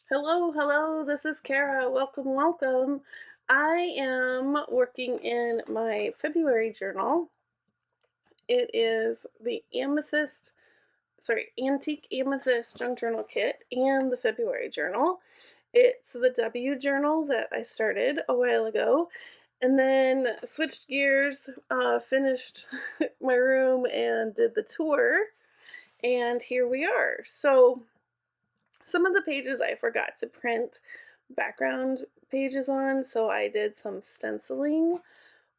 Hello, hello, this is Cara. Welcome, welcome. I am working in my February journal. It is the Antique Amethyst Junk Journal Kit and the February journal. It's the W journal that I started a while ago and then switched gears, finished my room and did the tour, and here we are. So some of the pages I forgot to print background pages on, so I did some stenciling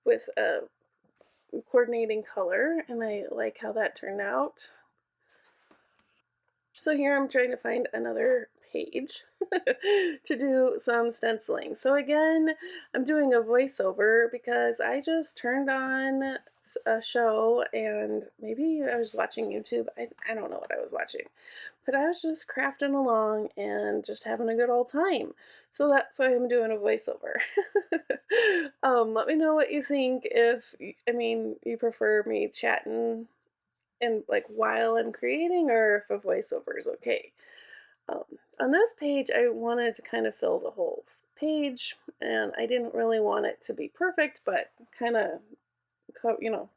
with a coordinating color, and I like how that turned out. So here I'm trying to find another page to do some stenciling. So again, I'm doing a voiceover because I just turned on a show, and maybe I was watching YouTube. I don't know what I was watching, but I was just crafting along and just having a good old time. So that's why I'm doing a voiceover. Let me know what you think. You prefer me chatting and like while I'm creating, or if a voiceover is okay. Um, on this page, I wanted to kind of fill the whole page, and I didn't really want it to be perfect, but kind of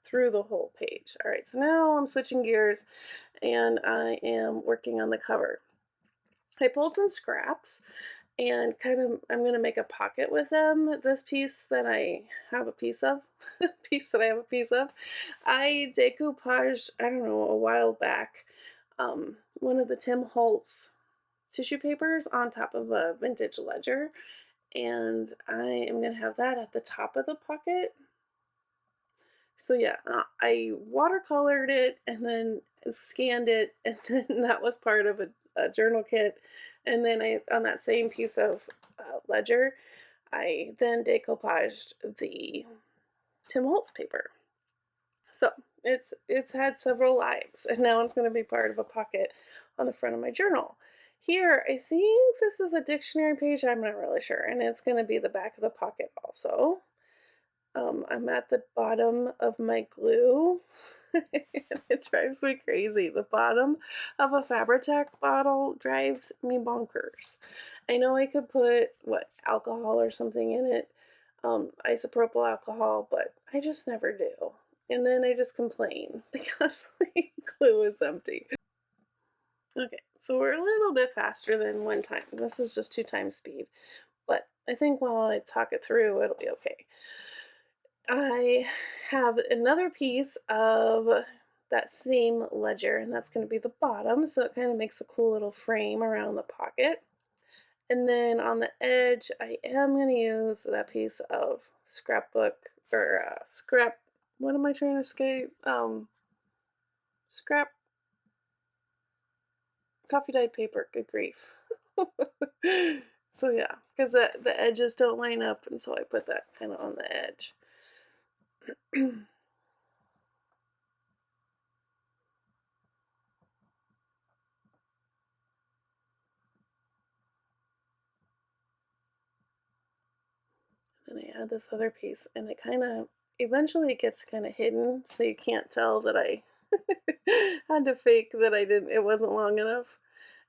through the whole page. All right, so now I'm switching gears, and I am working on the cover. I pulled some scraps and I'm gonna make a pocket with them. This piece that I have a piece of, I decoupaged, I don't know, a while back, one of the Tim Holtz tissue papers on top of a vintage ledger, and I am gonna have that at the top of the pocket. So yeah, I watercolored it and then scanned it, and then that was part of a journal kit. And then on that same piece of ledger, I then decoupaged the Tim Holtz paper. So it's had several lives, and now it's going to be part of a pocket on the front of my journal. Here, I think this is a dictionary page. I'm not really sure, and it's going to be the back of the pocket also. I'm at the bottom of my glue. It drives me crazy. The bottom of a Fabri-Tac bottle drives me bonkers. I know I could put, alcohol or something in it, isopropyl alcohol, but I just never do. And then I just complain because the glue is empty. Okay, so we're a little bit faster than one time. This is just 2 times speed, but I think while I talk it through, it'll be okay. I have another piece of that same ledger, and that's going to be the bottom, so it kind of makes a cool little frame around the pocket. And then on the edge, I am going to use that piece of scrapbook or scrap. What am I trying to say? Scrap coffee dyed paper. Good grief. So yeah, because the edges don't line up, and so I put that kind of on the edge. Then I add this other piece, and it kind of eventually it gets kind of hidden, so you can't tell that I had to fake that it wasn't long enough.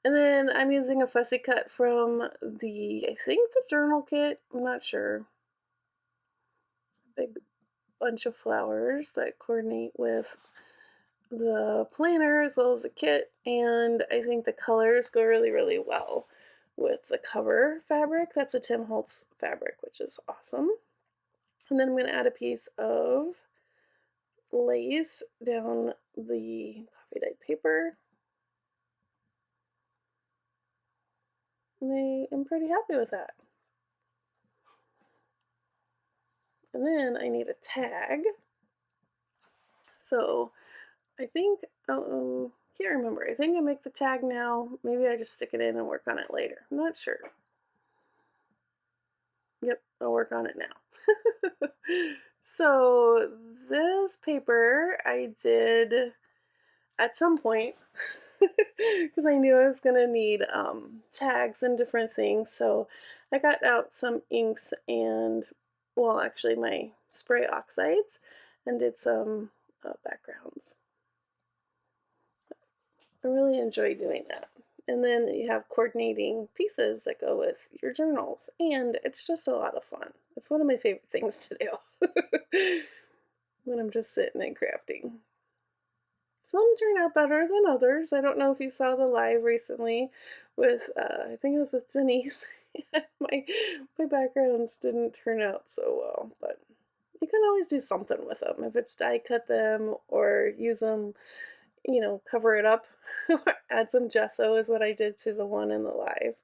And then I'm using a fussy cut from I think the journal kit, I'm not sure. Big bunch of flowers that coordinate with the planner as well as the kit, and I think the colors go really, really well with the cover fabric. That's a Tim Holtz fabric, which is awesome. And then I'm going to add a piece of lace down the coffee dyed paper. And I am pretty happy with that. And then I need a tag. So I think, can't remember. I think I make the tag now. Maybe I just stick it in and work on it later. I'm not sure. Yep, I'll work on it now. So this paper I did at some point because I knew I was going to need tags and different things. So I got out some inks and, well, actually my spray oxides, and did some backgrounds. I really enjoy doing that. And then you have coordinating pieces that go with your journals. And it's just a lot of fun. It's one of my favorite things to do when I'm just sitting and crafting. Some turn out better than others. I don't know if you saw the live recently with, I think it was with Denise. my my backgrounds didn't turn out so well, but you can always do something with them. If it's die cut them or use them, cover it up, or add some gesso is what I did to the one in the live.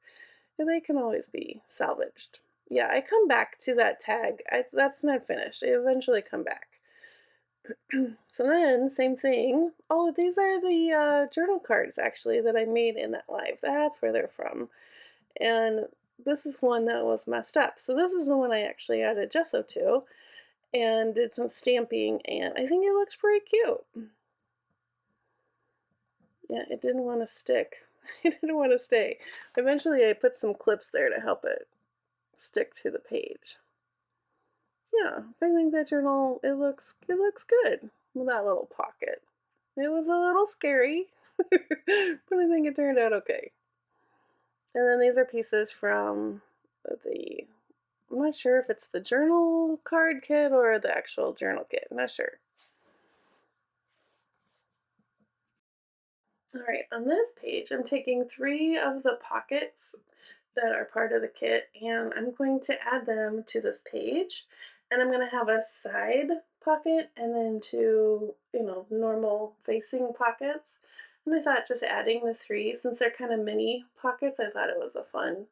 And they can always be salvaged. Yeah, I come back to that tag. That's not finished. I eventually come back. So then, same thing. Oh, these are the journal cards actually that I made in that live. That's where they're from. And this is one that was messed up. So this is the one I actually added gesso to and did some stamping, and I think it looks pretty cute. Yeah, it didn't want to stick. It didn't want to stay. Eventually, I put some clips there to help it stick to the page. Yeah, I think that journal it looks good with that little pocket. It was a little scary, but I think it turned out okay. And then these are pieces from the, I'm not sure if it's the journal card kit or the actual journal kit. I'm not sure. All right, on this page, I'm taking 3 of the pockets that are part of the kit, and I'm going to add them to this page. And I'm going to have a side pocket and then 2, normal facing pockets. And I thought just adding the 3, since they're kind of mini pockets, I thought it was a fun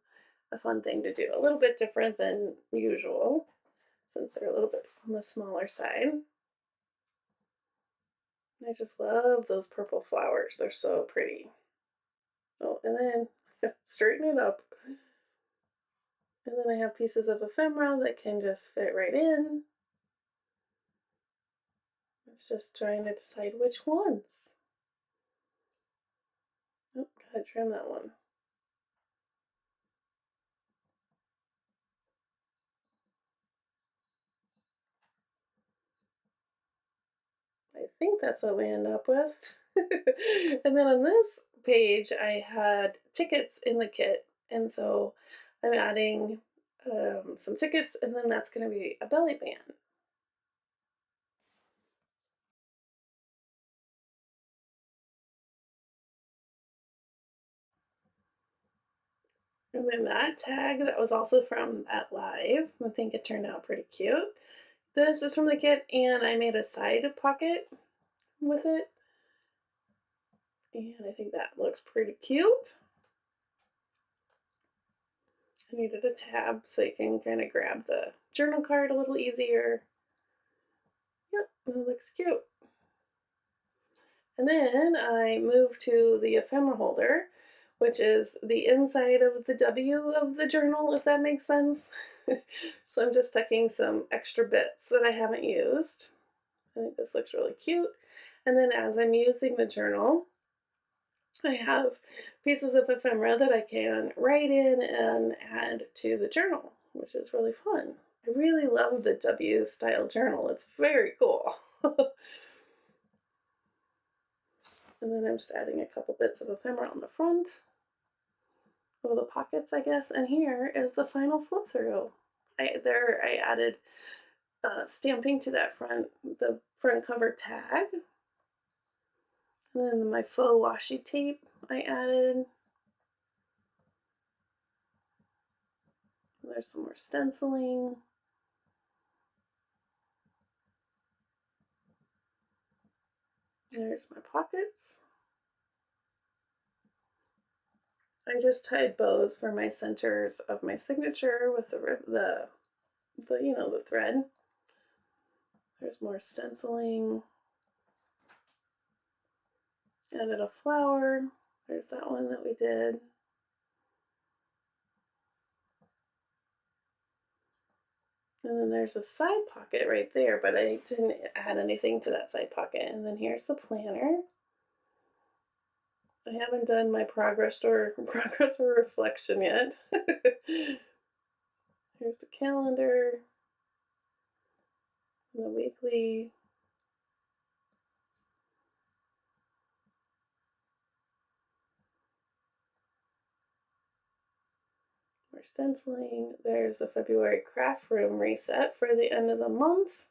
thing to do. A little bit different than usual, since they're a little bit on the smaller side. I just love those purple flowers. They're so pretty. Oh, and then straighten it up. And then I have pieces of ephemera that can just fit right in. It's just trying to decide which ones. Oh, gotta trim that one. I think that's what we end up with. And then on this page, I had tickets in the kit. And so I'm adding some tickets, and then that's going to be a belly band. And then that tag that was also from that live, I think it turned out pretty cute. This is from the kit, and I made a side pocket with it. And I think that looks pretty cute. I needed a tab so you can kind of grab the journal card a little easier. Yep, it looks cute. And then I moved to the ephemera holder, which is the inside of the W of the journal, if that makes sense. So I'm just tucking some extra bits that I haven't used. I think this looks really cute. And then as I'm using the journal, I have pieces of ephemera that I can write in and add to the journal, which is really fun. I really love the W style journal. It's very cool. And then I'm just adding a couple bits of ephemera on the front, or the pockets, I guess. And here is the final flip through. I added stamping to that the front cover tag. And then my faux washi tape I added. There's some more stenciling. There's my pockets. I just tied bows for my centers of my signature with the the thread. There's more stenciling. Added a flower. There's that one that we did. And then there's a side pocket right there, but I didn't add anything to that side pocket. And then here's the planner. I haven't done my progress or reflection yet. Here's the calendar, the weekly. We're stenciling. There's the February craft room reset for the end of the month.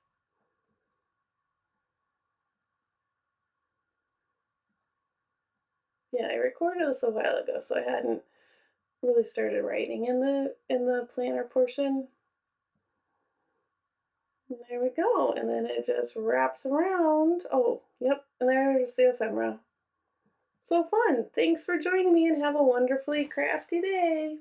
Yeah, I recorded this a while ago, so I hadn't really started writing in the planner portion. And there we go, and then it just wraps around. Oh, yep, and there's the ephemera. So fun. Thanks for joining me and have a wonderfully crafty day.